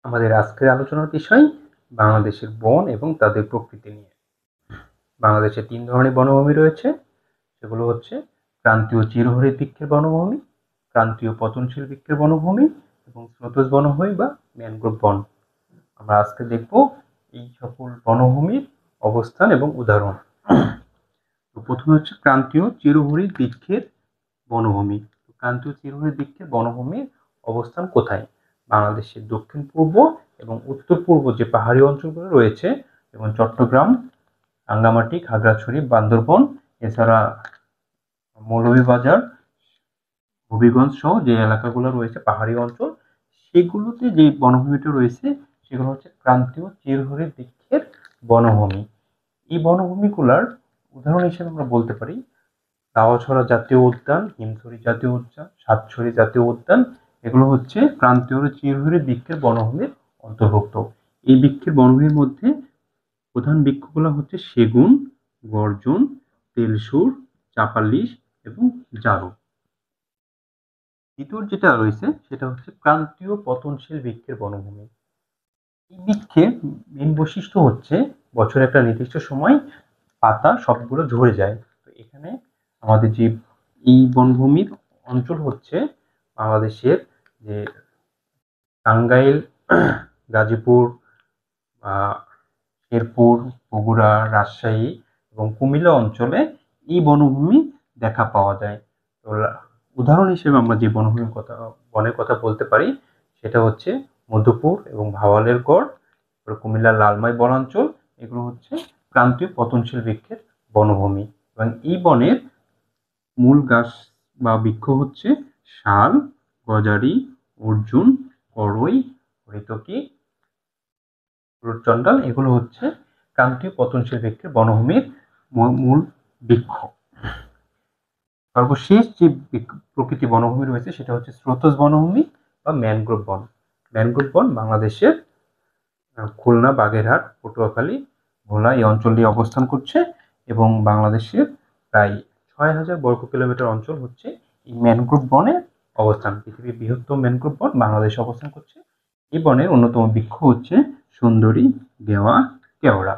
আমাদের আজকের আলোচনার বিষয় বাংলাদেশের বন এবং তাদের প্রকৃতি নিয়ে। বাংলাদেশে ৩ ধরনের বনভূমি রয়েছে, সেগুলো হচ্ছে ক্রান্তীয় চিরহরিৎ বৃক্ষের বনভূমি, ক্রান্তীয় পতনশীল বৃক্ষের বনভূমি এবং স্রোতজ বনভূমি বা ম্যানগ্রোভ বন। আমরা আজকে দেখব এই সকল বনভূমির অবস্থান এবং উদাহরণ। তো প্রথমে হচ্ছে ক্রান্তীয় চিরহরিৎ বৃক্ষের বনভূমি। ক্রান্তীয় চিরহরিৎ বৃক্ষের বনভূমির অবস্থান কোথায়? বাংলাদেশের দক্ষিণ পূর্ব এবং উত্তর পূর্ব যে পাহাড়ি অঞ্চলগুলো রয়েছে, যেমন চট্টগ্রাম, রাঙ্গামাটি, খাগড়াছড়ি, বান্দরবন, এছাড়া মৌলভীবাজার, হবিগঞ্জ সহ যে এলাকাগুলো রয়েছে পাহাড়ি অঞ্চল, সেগুলোতে যে বনভূমিটা রয়েছে সেগুলো হচ্ছে ক্রান্তীয় চিরহরিৎ বৃক্ষের বনভূমি। এই বনভূমিগুলার উদাহরণ হিসেবে আমরা বলতে পারি দাওয়াছড়া জাতীয় উদ্যান, হিমছড়ি জাতীয় উদ্যান, সাতছড়ি জাতীয় উদ্যান। এগুলো হচ্ছে ক্রান্তীয় চিরহরিৎ বৃক্ষের বনভূমির অন্তর্ভুক্ত। এই বৃক্ষের বনভূমির মধ্যে প্রধান বৃক্ষগুলো হচ্ছে সেগুন, গর্জন, তেলসুর, চাপালিশ এবং জারু। দ্বিতীয় যেটা রয়েছে সেটা হচ্ছে ক্রান্তীয় পতনশীল বৃক্ষের বনভূমি। এই বৃক্ষের মেন বৈশিষ্ট্য হচ্ছে বছরে একটা নির্দিষ্ট সময় পাতা সবগুলো ঝরে যায়। তো এখানে আমাদের যে এই বনভূমির অঞ্চল হচ্ছে বাংলাদেশের যে টাঙ্গাইল, গাজীপুর, শেরপুর, বগুড়া, রাজশাহী এবং কুমিল্লা অঞ্চলে এই বনভূমি দেখা পাওয়া যায়। তো উদাহরণ হিসেবে আমরা যে বনের কথা বলতে পারি সেটা হচ্ছে মধুপুর এবং ভাওয়ালের গড়, কুমিল্লার লালমাই বনাঞ্চল। এগুলো হচ্ছে ক্রান্তীয় পতনশীল বৃক্ষের বনভূমি এবং এই বনের মূল গাছ বা বৃক্ষ হচ্ছে শাল, গজারি, অর্জুন, করই, হরিতকি, রূপচন্ডাল। এগুলো হচ্ছে ক্রান্তীয় পতনশীল বৃক্ষের বনভূমির মূল বৃক্ষ। সর্বশেষ যে প্রকৃতি বনভূমি রয়েছে সেটা হচ্ছে স্রোতজ বনভূমি বা ম্যানগ্রোভ বন। ম্যানগ্রোভ বন বাংলাদেশের খুলনা, বাগেরহাট, পটুয়াখালী, ভোলা এই অঞ্চলটি অবস্থান করছে এবং বাংলাদেশের প্রায় ৬,০০০ বর্গ কিলোমিটার অঞ্চল হচ্ছে এই ম্যানগ্রোভ বনের অবস্থান। পৃথিবীর বৃহত্তম ম্যানগ্রোভ বন বাংলাদেশে অবস্থান করছে। এই বনের অন্যতম বৃক্ষ হচ্ছে সুন্দরী, গেওয়া, কেওড়া।